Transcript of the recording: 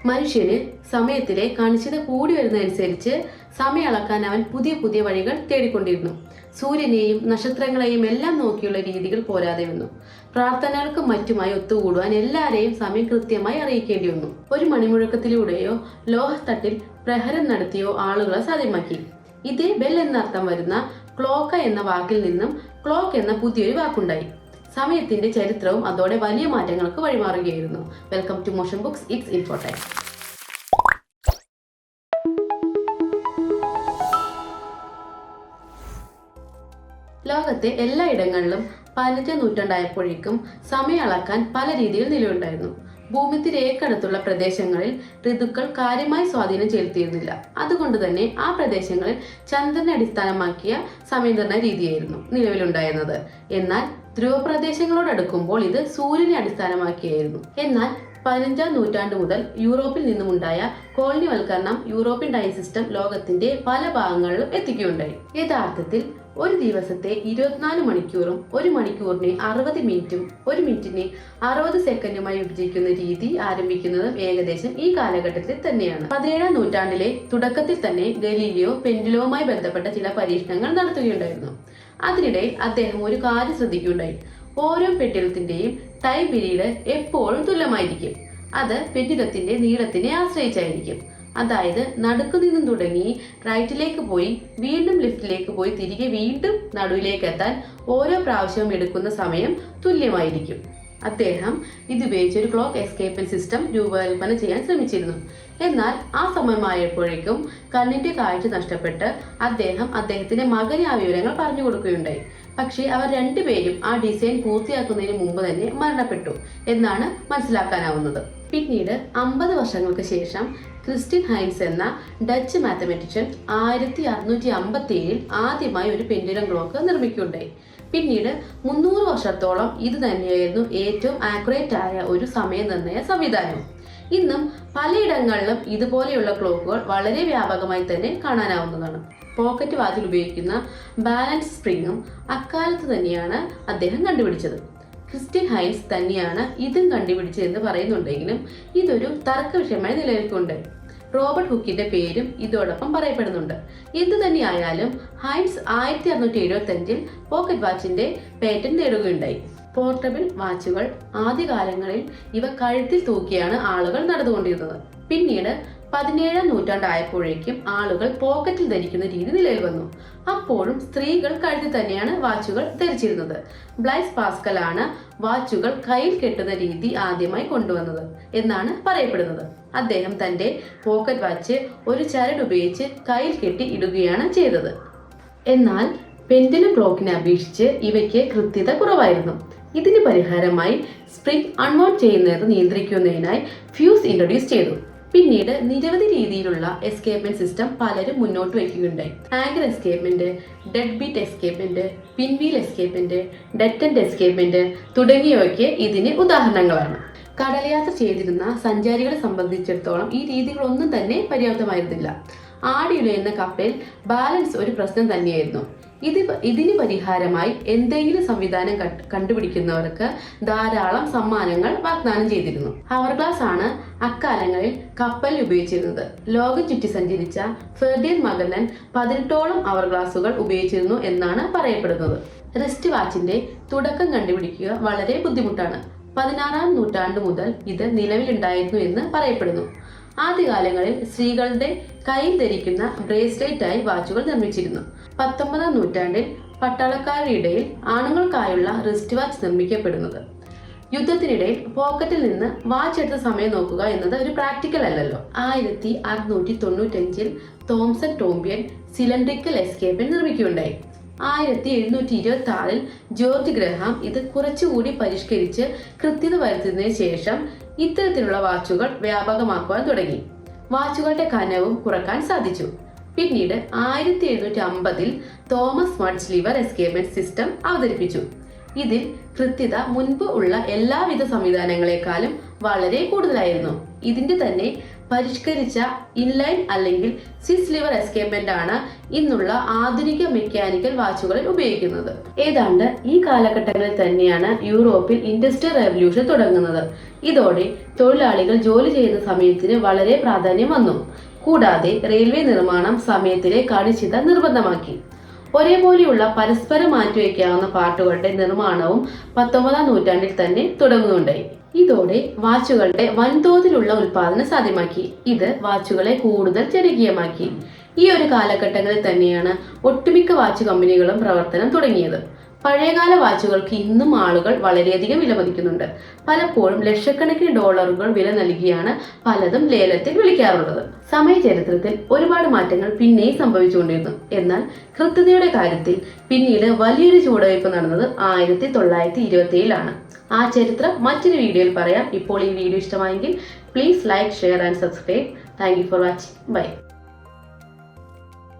മനുഷ്യന് സമയത്തിലെ കണിശത കൂടി വരുന്നതനുസരിച്ച് സമയം അളക്കാൻ അവൻ പുതിയ പുതിയ വഴികൾ തേടിക്കൊണ്ടിരുന്നു. സൂര്യനെയും നക്ഷത്രങ്ങളെയും എല്ലാം നോക്കിയുള്ള രീതികൾ പോരാതെ വന്നു. പ്രാർത്ഥനകൾക്കും മറ്റുമായി ഒത്തുകൂടുവാൻ എല്ലാവരെയും സമയം കൃത്യമായി അറിയിക്കേണ്ടി വന്നു. ഒരു മണിമുഴക്കത്തിലൂടെയോ ലോഹത്തട്ടിൽ പ്രഹരം നടത്തിയോ ആളുകളെ സാധ്യമാക്കി. ഇതേ ബെൽ എന്നർത്ഥം വരുന്ന ക്ലോക്ക എന്ന വാക്കിൽ നിന്നും ക്ലോക്ക് എന്ന പുതിയൊരു വാക്കുണ്ടായി. സമയത്തിന്റെ ചരിത്രവും അതോടെ വലിയ മാറ്റങ്ങൾക്ക് വഴിമാറുകയായിരുന്നു. Welcome to Motion Books, it's Infotime. ലോകത്തെ എല്ലായിടങ്ങളിലും 15ാം നൂറ്റാണ്ടായപ്പോഴേക്കും സമയം അളക്കാൻ പല രീതിയിൽ നിലവിലുണ്ടായിരുന്നു. ഭൂമിത്തിരേക്കടുത്തുള്ള പ്രദേശങ്ങളിൽ ഋതുക്കൾ കാര്യമായി സ്വാധീനം ചെലുത്തിയിരുന്നില്ല. അതുകൊണ്ട് തന്നെ ആ പ്രദേശങ്ങളിൽ ചന്ദ്രനെ അടിസ്ഥാനമാക്കിയ സമയനിർണ്ണയ രീതിയായിരുന്നു നിലവിലുണ്ടായിരുന്നത്. എന്നാൽ ധ്രുവപ്രദേശങ്ങളോടടുക്കുമ്പോൾ ഇത് സൂര്യനെ അടിസ്ഥാനമാക്കിയായിരുന്നു. എന്നാൽ 15ാം നൂറ്റാണ്ട് മുതൽ യൂറോപ്പിൽ നിന്നുമുണ്ടായ കോളനിവൽക്കരണം യൂറോപ്യൻ ടൈം സിസ്റ്റം ലോകത്തിന്റെ പല ഭാഗങ്ങളിലും എത്തിക്കുകയുണ്ടായി. യഥാർത്ഥത്തിൽ ഒരു ദിവസത്തെ 24 മണിക്കൂറും ഒരു മണിക്കൂറിനെ 60 മിനിറ്റും ഒരു മിനിറ്റിനെ 60 സെക്കൻഡുമായി വിഭജിക്കുന്ന രീതി ആരംഭിക്കുന്നതും ഏകദേശം ഈ കാലഘട്ടത്തിൽ തന്നെയാണ്. 17ാം നൂറ്റാണ്ടിലെ തുടക്കത്തിൽ തന്നെ ഗലീലിയോ പെൻഡുലവുമായി ബന്ധപ്പെട്ട ചില പരീക്ഷണങ്ങൾ നടത്തുകയുണ്ടായിരുന്നു. അതിനിടയിൽ അദ്ദേഹം ഒരു കാര്യം ശ്രദ്ധിക്കുകയുണ്ടായി. ഓരോ പെൻഡുലത്തിന്റെയും ടൈം പീരീഡ് എപ്പോഴും തുല്യമായിരിക്കും. അത് പെൻഡുലത്തിന്റെ നീളത്തിനെ ആശ്രയിച്ചായിരിക്കും. അതായത് നടുക്ക് നിന്നും തുടങ്ങി റൈറ്റിലേക്ക് പോയി വീണ്ടും ലെഫ്റ്റിലേക്ക് പോയി തിരികെ വീണ്ടും നടുവിലേക്ക് എത്താൻ ഓരോ പ്രാവശ്യവും എടുക്കുന്ന സമയം തുല്യമായിരിക്കും. അദ്ദേഹം ഇതുപയോഗിച്ച് ഒരു ക്ലോക്ക് എസ്കേപ്മെന്റ് സിസ്റ്റം രൂപകൽപ്പന ചെയ്യാൻ ശ്രമിച്ചിരുന്നു. എന്നാൽ ആ സമയമായപ്പോഴേക്കും കണ്ണിന്റെ കാഴ്ച നഷ്ടപ്പെട്ട് അദ്ദേഹത്തിന്റെ മകന് ആ വിവരങ്ങൾ പറഞ്ഞു കൊടുക്കുകയുണ്ടായി. പക്ഷേ അവർ രണ്ടുപേരും ആ ഡിസൈൻ പൂർത്തിയാക്കുന്നതിന് മുമ്പ് തന്നെ മരണപ്പെട്ടു എന്നാണ് മനസ്സിലാക്കാനാവുന്നത്. പിന്നീട് 50 വർഷങ്ങൾക്ക് ശേഷം ക്രിസ്റ്റ്യൻ ഹൈൻസ് എന്ന ഡച്ച് മാത്തമാറ്റീഷ്യൻ 1657 ആദ്യമായി ഒരു പെൻഡുലം ക്ലോക്ക് നിർമ്മിക്കുകയുണ്ടായി. പിന്നീട് 300 വർഷത്തോളം ഇത് തന്നെയായിരുന്നു ഏറ്റവും ആക്യുറേറ്റ് ആയ ഒരു സമയനിർണ്ണയ സംവിധാനം. ഇന്നും പലയിടങ്ങളിലും ഇതുപോലെയുള്ള ക്ലോക്കുകൾ വളരെ വ്യാപകമായി തന്നെ കാണാനാവുന്നതാണ്. പോക്കറ്റ് വാച്ചിൽ ഉപയോഗിക്കുന്ന ബാലൻസ് സ്പ്രിങ്ങും അക്കാലത്ത് തന്നെയാണ് അദ്ദേഹം കണ്ടുപിടിച്ചത്. ക്രിസ്റ്റ്യൻ ഹൈൻസ് തന്നെയാണ് ഇതും കണ്ടുപിടിച്ചതെന്ന് പറയുന്നുണ്ടെങ്കിലും ഇതൊരു തർക്ക വിഷയമായി നിലനിൽക്കുന്നുണ്ട്. റോബർട്ട് ഹുക്കിന്റെ പേരും ഇതോടൊപ്പം പറയപ്പെടുന്നുണ്ട്. എന്തു തന്നെയായാലും ഹൈൻസ് 1675 പോക്കറ്റ് വാച്ചിന്റെ പേറ്റന്റ് നേടുകയുണ്ടായി. പോർട്ടബിൾ വാച്ചുകൾ ആദ്യകാലങ്ങളിൽ ഇവ കഴുത്തിൽ തൂക്കിയാണ് ആളുകൾ നടന്നുകൊണ്ടിരുന്നത്. പിന്നീട് 17ാം നൂറ്റാണ്ടായപ്പോഴേക്കും ആളുകൾ പോക്കറ്റിൽ ധരിക്കുന്ന രീതി നിലവിൽ വന്നു. അപ്പോഴും സ്ത്രീകൾ കഴുത്തിൽ തന്നെയാണ് വാച്ചുകൾ ധരിച്ചിരുന്നത്. ബ്ലൈസ് പാസ്കൽ ആണ് വാച്ചുകൾ കയ്യിൽ കെട്ടുന്ന രീതി ആദ്യമായി കൊണ്ടുവന്നത് എന്നാണ് പറയപ്പെടുന്നത്. അദ്ദേഹം തന്റെ പോക്കറ്റ് വാച്ച് ഒരു ചരട് ഉപയോഗിച്ച് കയ്യിൽ കെട്ടി ഇടുകയാണ് ചെയ്തത്. എന്നാൽ പെൻഡുലം ക്ലോക്കിനെ അപേക്ഷിച്ച് ഇവയ്ക്ക് കൃത്യത കുറവായിരുന്നു. ഇതിന് പരിഹാരമായി സ്പ്രിംഗ് അൺവൗണ്ട് ചെയ്യുന്നത് നിയന്ത്രിക്കുന്നതിനായി ഫ്യൂസ് ഇൻട്രൊഡ്യൂസ് ചെയ്തു. പിന്നീട് നിരവധി രീതിയിലുള്ള എസ്കേപ്മെന്റ് സിസ്റ്റം പലരും മുന്നോട്ട് വയ്ക്കുകയുണ്ടായി. Anchor escapement, dead beat escapement, pinwheel escapement, detent escapement തുടങ്ങിയവയ്ക്ക് ഇതിന് ഉദാഹരണങ്ങളാണ്. കടൽയാത്ര ചെയ്തിരുന്ന സഞ്ചാരികളെ സംബന്ധിച്ചിടത്തോളം ഈ രീതികളൊന്നും തന്നെ പര്യാപ്തമായിരുന്നില്ല. ആടിയുലയുന്ന കപ്പലിൽ ബാലൻസ് ഒരു പ്രശ്നം തന്നെയായിരുന്നു. ഇതിന് പരിഹാരമായി എന്തെങ്കിലും സംവിധാനം കണ്ടുപിടിക്കുന്നവർക്ക് ധാരാളം സമ്മാനങ്ങൾ വാഗ്ദാനം ചെയ്തിരുന്നു. ഹവർ ഗ്ലാസ് ആണ് അക്കാലങ്ങളിൽ കപ്പലിൽ ഉപയോഗിച്ചിരുന്നത്. ലോകം ചുറ്റി സഞ്ചരിച്ച ഫെർഡിനൻഡ് മഗല്ലൻ 18ഓളം ഹവർ ഗ്ലാസുകൾ ഉപയോഗിച്ചിരുന്നു എന്നാണ് പറയപ്പെടുന്നത്. റിസ്റ്റ് വാച്ചിന്റെ തുടക്കം കണ്ടുപിടിക്കുക വളരെ ബുദ്ധിമുട്ടാണ്. 16ാം നൂറ്റാണ്ട് മുതൽ ഇത് നിലവിലുണ്ടായിരുന്നു എന്ന് പറയപ്പെടുന്നു. ആദ്യകാലങ്ങളിൽ സ്ത്രീകളുടെ കയ്യിൽ ധരിക്കുന്ന ബ്രേസ്ലെറ്റ് ആയി വാച്ചുകൾ നിർമ്മിച്ചിരുന്നു. 19ാം നൂറ്റാണ്ടിൽ പട്ടാളക്കാരുടെ ഇടയിൽ ആണുങ്ങൾക്കായുള്ള റിസ്റ്റ് വാച്ച് നിർമ്മിക്കപ്പെടുന്നത്. യുദ്ധത്തിനിടയിൽ പോക്കറ്റിൽ നിന്ന് വാച്ച് എടുത്ത സമയം നോക്കുക എന്നത് ഒരു പ്രാക്ടിക്കൽ അല്ലല്ലോ. 1695 തോംസൺ ടോംബിയൻ സിലിണ്ടറിക്കൽ എസ്കേപ്മെന്റ് നിർമ്മിക്കുകയുണ്ടായി. 1726 ജോർജ് ഗ്രഹാം ഇത് കുറച്ചുകൂടി പരിഷ്കരിച്ച് കൃത്യത വരുത്തുന്നതിന് ശേഷം ഇത്തരത്തിലുള്ള വാച്ചുകൾ വ്യാപകമാക്കുവാൻ തുടങ്ങി. വാച്ചുകളുടെ കനവും കുറക്കാൻ സാധിച്ചു. പിന്നീട് 1750 Thomas muds liver escapement system അവതരിപ്പിച്ചു. ഇതിൽ കൃത്യത മുൻപ് ഉള്ള എല്ലാവിധ സംവിധാനങ്ങളെക്കാളും വളരെ കൂടുതലായിരുന്നു. ഇതിന്റെ തന്നെ പരിഷ്കരിച്ച ഇൻലൈൻ അല്ലെങ്കിൽ സിക്സ് ലിവർ എസ്കേപ്മെന്റ് ആണ് ഇന്നുള്ള ആധുനിക മെക്കാനിക്കൽ വാച്ചുകളിൽ ഉപയോഗിക്കുന്നത്. ഏതാണ്ട് ഈ കാലഘട്ടങ്ങളിൽ തന്നെയാണ് യൂറോപ്പിൽ ഇൻഡസ്ട്രിയൽ റെവല്യൂഷൻ തുടങ്ങുന്നത്. ഇതോടെ തൊഴിലാളികൾ ജോലി ചെയ്യുന്ന സമയത്തിന് വളരെ പ്രാധാന്യം വന്നു. കൂടാതെ റെയിൽവേ നിർമ്മാണം സമയത്തിലെ കണിശത നിർബന്ധമാക്കി. ഒരേപോലെയുള്ള പരസ്പരം മാറ്റിവെക്കാവുന്ന പാർട്ടുകളുടെ നിർമ്മാണവും 19-ാം നൂറ്റാണ്ടിൽ തന്നെ തുടങ്ങുകയുണ്ടായി. ഇതോടെ വാച്ചുകളുടെ വൻതോതിലുള്ള ഉൽപാദനം സാധ്യമാക്കി. ഇത് വാച്ചുകളെ കൂടുതൽ ജനകീയമാക്കി. ഈ ഒരു കാലഘട്ടങ്ങളിൽ തന്നെയാണ് ഒട്ടുമിക്ക വാച്ച് കമ്പനികളും പ്രവർത്തനം തുടങ്ങിയത്. പഴയകാല വാച്ചുകൾക്ക് ഇന്നും ആളുകൾ വളരെയധികം വിലമതിക്കുന്നുണ്ട്. പലപ്പോഴും ലക്ഷക്കണക്കിന് ഡോളറുകൾ വില നൽകിയാണ് പലതും ലേലത്തിൽ വിളിക്കാറുള്ളത്. സമയ ചരിത്രത്തിൽ ഒരുപാട് മാറ്റങ്ങൾ പിന്നെയും സംഭവിച്ചുകൊണ്ടിരുന്നു. എന്നാൽ കൃത്യതയുടെ കാര്യത്തിൽ പിന്നീട് വലിയൊരു ചുവടുവയ്പ് നടന്നത് 1927-ലാണ്. ആ ചരിത്രം മറ്റൊരു വീഡിയോയിൽ പറയാം. ഇപ്പോൾ ഈ വീഡിയോ ഇഷ്ടമായെങ്കിൽ please like, share and subscribe. Thank you for watching. By.